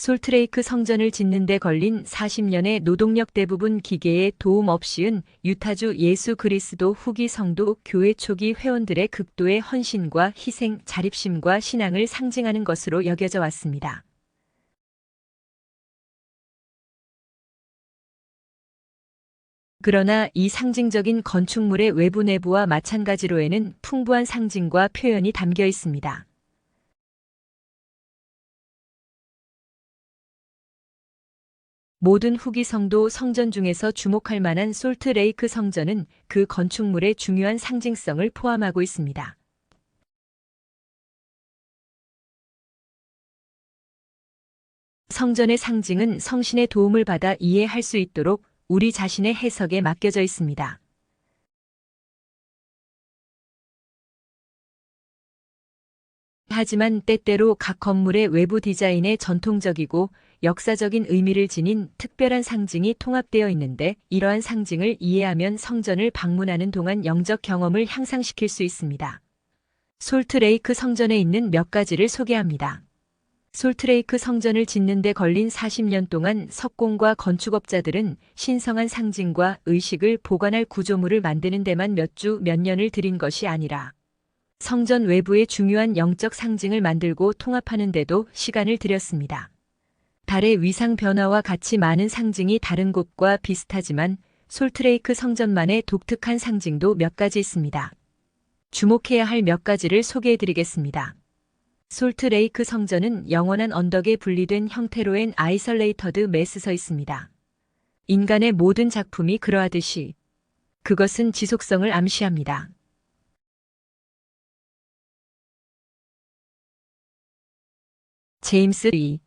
솔트레이크 성전을 짓는 데 걸린 40년의 노동력 대부분 기계의 도움 없이은 유타주 예수 그리스도 후기 성도 교회 초기 회원들의 극도의 헌신과 희생, 자립심과 신앙을 상징하는 것으로 여겨져 왔습니다. 그러나 이 상징적인 건축물의 외부 내부와 마찬가지로에는 풍부한 상징과 표현이 담겨 있습니다. 모든 후기 성도 성전 중에서 주목할 만한 솔트레이크 성전은 그 건축물의 중요한 상징성을 포함하고 있습니다. 성전의 상징은 성신의 도움을 받아 이해할 수 있도록 우리 자신의 해석에 맡겨져 있습니다. 하지만 때때로 각 건물의 외부 디자인에 전통적이고 역사적인 의미를 지닌 특별한 상징이 통합되어 있는데, 이러한 상징을 이해하면 성전을 방문하는 동안 영적 경험을 향상시킬 수 있습니다. 솔트레이크 성전에 있는 몇 가지를 소개합니다. 솔트레이크 성전을 짓는 데 걸린 40년 동안 석공과 건축업자들은 신성한 상징과 의식을 보관할 구조물을 만드는 데만 몇 주, 몇 년을 들인 것이 아니라 성전 외부의 중요한 영적 상징을 만들고 통합하는 데도 시간을 들였습니다. 달의 위상 변화와 같이 많은 상징이 다른 곳과 비슷하지만 솔트레이크 성전만의 독특한 상징도 몇 가지 있습니다. 주목해야 할 몇 가지를 소개해드리겠습니다. 솔트레이크 성전은 영원한 언덕에 분리된 형태로엔 아이솔레이터드 메스 서 있습니다. 인간의 모든 작품이 그러하듯이 그것은 지속성을 암시합니다. 제임스 리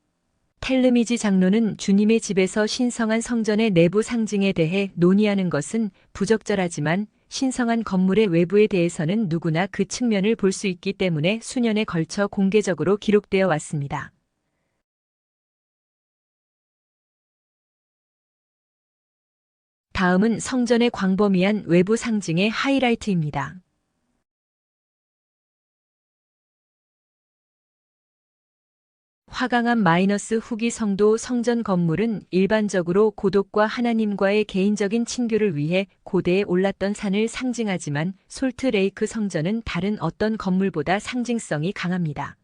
텔르미지 장로는 주님의 집에서 신성한 성전의 내부 상징에 대해 논의하는 것은 부적절하지만 신성한 건물의 외부에 대해서는 누구나 그 측면을 볼 수 있기 때문에 수년에 걸쳐 공개적으로 기록되어 왔습니다. 다음은 성전의 광범위한 외부 상징의 하이라이트입니다. 화강암 후기 성도 성전 건물은 일반적으로 고독과 하나님과의 개인적인 친교를 위해 고대에 올랐던 산을 상징하지만 솔트레이크 성전은 다른 어떤 건물보다 상징성이 강합니다.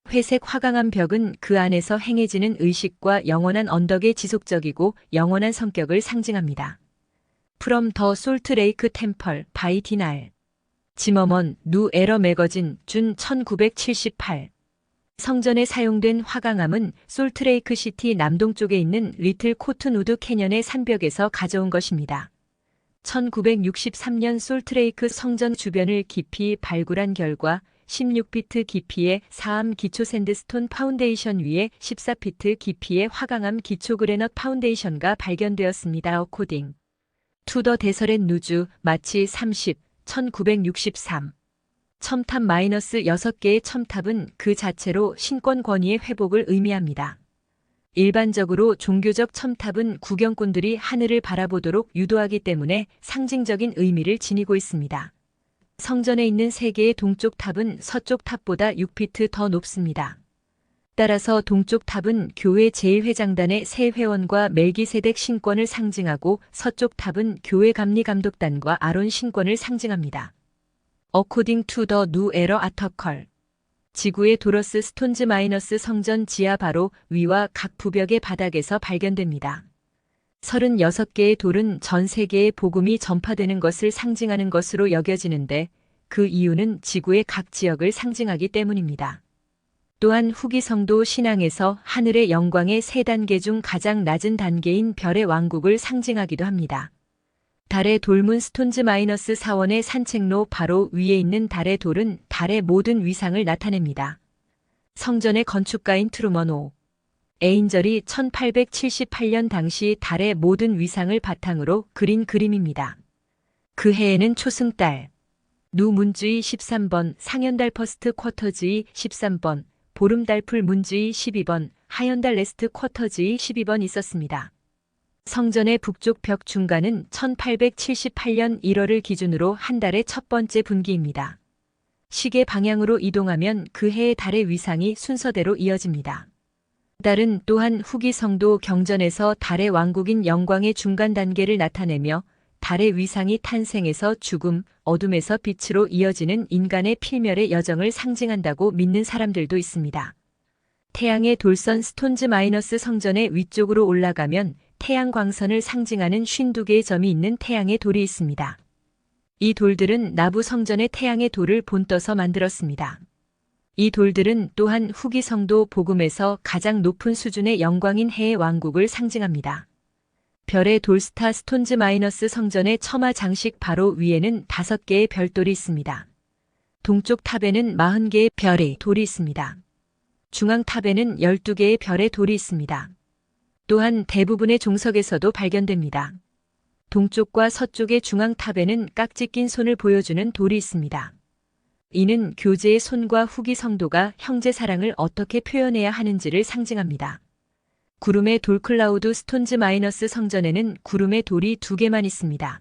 회색 화강암 벽은 그 안에서 행해지는 의식과 영원한 언덕의 지속적이고 영원한 성격을 상징합니다. From the Salt Lake Temple by 디날 지머먼 뉴 에러 매거진 준 1978. 성전에 사용된 화강암은 솔트레이크 시티 남동쪽에 있는 리틀 코튼우드 캐년의 산벽에서 가져온 것입니다. 1963년 솔트레이크 성전 주변을 깊이 발굴한 결과 16피트 깊이의 사암 기초 샌드스톤 파운데이션 위에 14피트 깊이의 화강암 기초 그래넛 파운데이션가 발견되었습니다. 어코딩 투 더 데서렛 누주 마치 1963 첨탑 -6개의 첨탑은 그 자체로 신권 권위의 회복을 의미합니다. 일반적으로 종교적 첨탑은 구경꾼들이 하늘을 바라보도록 유도하기 때문에 상징적인 의미를 지니고 있습니다. 성전에 있는 3개의 동쪽 탑은 서쪽 탑보다 6피트 더 높습니다. 따라서 동쪽 탑은 교회 제1회장단의 새 회원과 멜기세덱 신권을 상징하고 서쪽 탑은 교회 감리감독단과 아론 신권을 상징합니다. According to the New Era article. 지구의 도러스 스톤즈 마이너스 성전 지하 바로 위와 각 부벽의 바닥에서 발견됩니다. 36개의 돌은 전 세계에 복음이 전파되는 것을 상징하는 것으로 여겨지는데, 그 이유는 지구의 각 지역을 상징하기 때문입니다. 또한 후기 성도 신앙에서 하늘의 영광의 3단계 중 가장 낮은 단계인 별의 왕국을 상징하기도 합니다. 달의 돌문 스톤즈 -4원의 산책로 바로 위에 있는 달의 돌은 달의 모든 위상을 나타냅니다. 성전의 건축가인 트루먼 오. 에인절이 1878년 당시 달의 모든 위상을 바탕으로 그린 그림입니다. 그 해에는 초승달, 누 문주의 13번, 상현달 퍼스트 쿼터즈의 13번, 보름달풀 문주의 12번, 하현달 레스트 쿼터즈의 12번 있었습니다. 성전의 북쪽 벽 중간은 1878년 1월을 기준으로 한 달의 첫 번째 분기입니다. 시계 방향으로 이동하면 그 해의 달의 위상이 순서대로 이어집니다. 달은 또한 후기 성도 경전에서 달의 왕국인 영광의 중간 단계를 나타내며 달의 위상이 탄생에서 죽음, 어둠에서 빛으로 이어지는 인간의 필멸의 여정을 상징한다고 믿는 사람들도 있습니다. 태양의 돌선 스톤즈 마이너스 성전의 위쪽으로 올라가면 태양 광선을 상징하는 52개의 점이 있는 태양의 돌이 있습니다. 이 돌들은 나부 성전의 태양의 돌을 본떠서 만들었습니다. 이 돌들은 또한 후기 성도 복음에서 가장 높은 수준의 영광인 해의 왕국을 상징합니다. 별의 돌스타 스톤즈 마이너스 성전의 처마 장식 바로 위에는 5개의 별돌이 있습니다. 동쪽 탑에는 40개의 별의 돌이 있습니다. 중앙 탑에는 12개의 별의 돌이 있습니다. 또한 대부분의 종석에서도 발견됩니다. 동쪽과 서쪽의 중앙 탑에는 깍지 낀 손을 보여주는 돌이 있습니다. 이는 교제의 손과 후기 성도가 형제 사랑을 어떻게 표현해야 하는지를 상징합니다. 구름의 돌 클라우드 스톤즈 마이너스 성전에는 구름의 돌이 2개만 있습니다.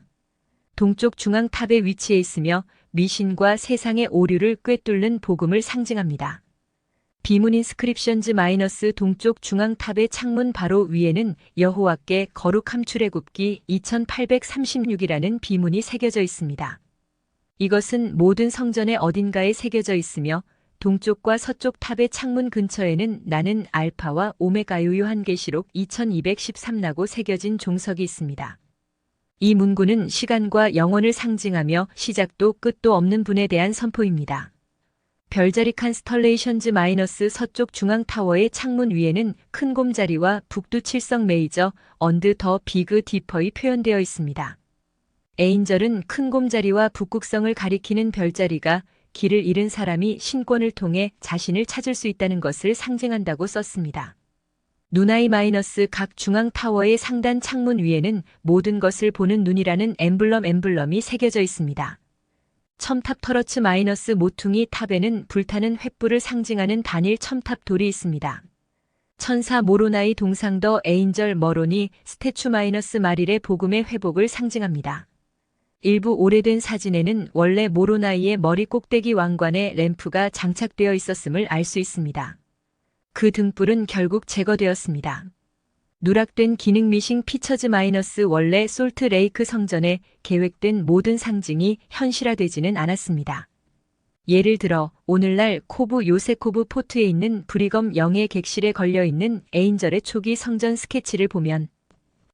동쪽 중앙 탑에 위치해 있으며 미신과 세상의 오류를 꿰뚫는 복음을 상징합니다. 비문 인스크립션즈 마이너스 동쪽 중앙 탑의 창문 바로 위에는 여호와께 거룩함 출애굽기 2836이라는 비문이 새겨져 있습니다. 이것은 모든 성전의 어딘가에 새겨져 있으며 동쪽과 서쪽 탑의 창문 근처에는 나는 알파와 오메가요 요한계시록 2213라고 새겨진 종석이 있습니다. 이 문구는 시간과 영원을 상징하며 시작도 끝도 없는 분에 대한 선포입니다. 별자리 칸스털레이션즈 마이너스 서쪽 중앙 타워의 창문 위에는 큰 곰자리와 북두 칠성 메이저 언드 더 비그 디퍼이 표현되어 있습니다. 에인절은 큰 곰자리와 북극성을 가리키는 별자리가 길을 잃은 사람이 신권을 통해 자신을 찾을 수 있다는 것을 상징한다고 썼습니다. 누나이 마이너스 각 중앙 타워의 상단 창문 위에는 모든 것을 보는 눈이라는 엠블럼이 새겨져 있습니다. 첨탑 터러츠 마이너스 모퉁이 탑에는 불타는 횃불을 상징하는 단일 첨탑 돌이 있습니다. 천사 모로나이 동상 더 에인절 머로니 스태추 마이너스 마릴의 복음의 회복을 상징합니다. 일부 오래된 사진에는 원래 모로나이의 머리 꼭대기 왕관에 램프가 장착되어 있었음을 알 수 있습니다. 그 등불은 결국 제거되었습니다. 누락된 기능 미싱 피처즈 마이너스 원래 솔트 레이크 성전에 계획된 모든 상징이 현실화되지는 않았습니다. 예를 들어 오늘날 코브 요세코브 포트에 있는 브리검 영의 객실에 걸려있는 에인절의 초기 성전 스케치를 보면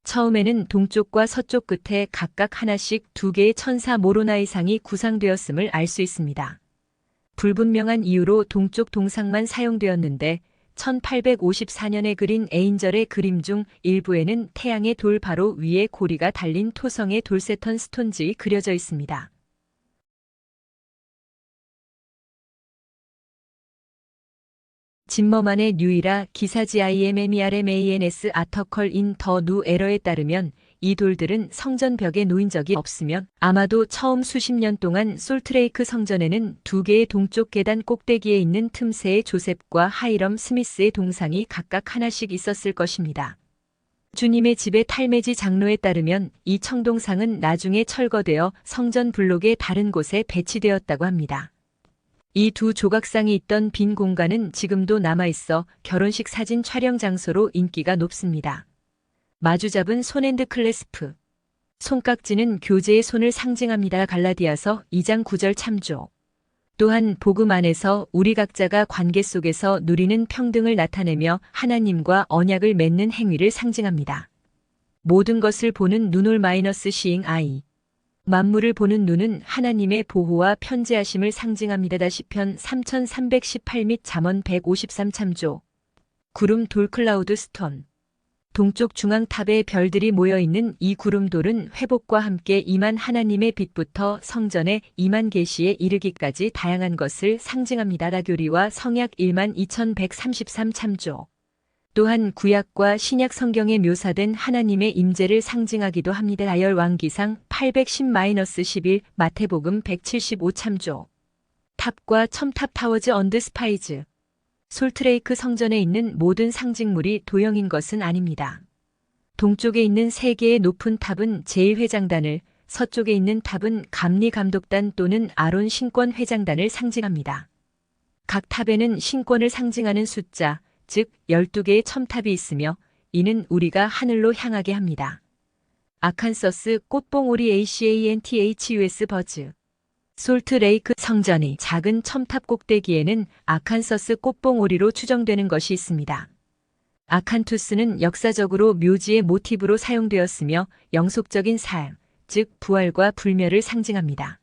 처음에는 동쪽과 서쪽 끝에 각각 하나씩 2개의 천사 모로나이상이 구상되었음을 알 수 있습니다. 불분명한 이유로 동쪽 동상만 사용되었는데 1854년에 그린 에인절의 그림 중 일부에는 태양의 돌 바로 위에 고리가 달린 토성의 돌세턴 스톤즈이 그려져 있습니다. 짐머만의 뉴이라 기사지 IMMERMANS 아터컬 인 더 누 에러에 따르면 이 돌들은 성전 벽에 놓인 적이 없으며 아마도 처음 수십 년 동안 솔트레이크 성전에는 2개의 동쪽 계단 꼭대기에 있는 틈새에 조셉과 하이럼 스미스의 동상이 각각 하나씩 있었을 것입니다. 주님의 집의 탈매지 장로에 따르면 이 청동상은 나중에 철거되어 성전 블록의 다른 곳에 배치되었다고 합니다. 이 2 조각상이 있던 빈 공간은 지금도 남아있어 결혼식 사진 촬영 장소로 인기가 높습니다. 마주 잡은 손핸드 클래스프. 손깍지는 교제의 손을 상징합니다. 갈라디아서 2장 9절 참조. 또한 복음 안에서 우리 각자가 관계 속에서 누리는 평등을 나타내며 하나님과 언약을 맺는 행위를 상징합니다. 모든 것을 보는 눈올 마이너스 시잉 아이. 만물을 보는 눈은 하나님의 보호와 편재하심을 상징합니다. 시편 3318 및 잠언 153 참조. 구름 돌 클라우드 스톤. 동쪽 중앙 탑에 별들이 모여있는 이 구름돌은 회복과 함께 임한 하나님의 빛부터 성전의 임한 계시에 이르기까지 다양한 것을 상징합니다. 라교리와 성약 12133 참조. 또한 구약과 신약 성경에 묘사된 하나님의 임재를 상징하기도 합니다. 다열 왕기상 810-11 마태복음 175 참조. 탑과 첨탑 타워즈 언드 스파이즈. 솔트레이크 성전에 있는 모든 상징물이 도형인 것은 아닙니다. 동쪽에 있는 3개의 높은 탑은 제1회장단을, 서쪽에 있는 탑은 감리감독단 또는 아론 신권 회장단을 상징합니다. 각 탑에는 신권을 상징하는 숫자, 즉 12개의 첨탑이 있으며 이는 우리가 하늘로 향하게 합니다. 아칸서스 꽃봉오리 ACANTHUS 버즈 솔트레이크 성전의 작은 첨탑 꼭대기에는 아칸서스 꽃봉오리로 추정되는 것이 있습니다. 아칸투스는 역사적으로 묘지의 모티브로 사용되었으며 영속적인 삶, 즉 부활과 불멸을 상징합니다.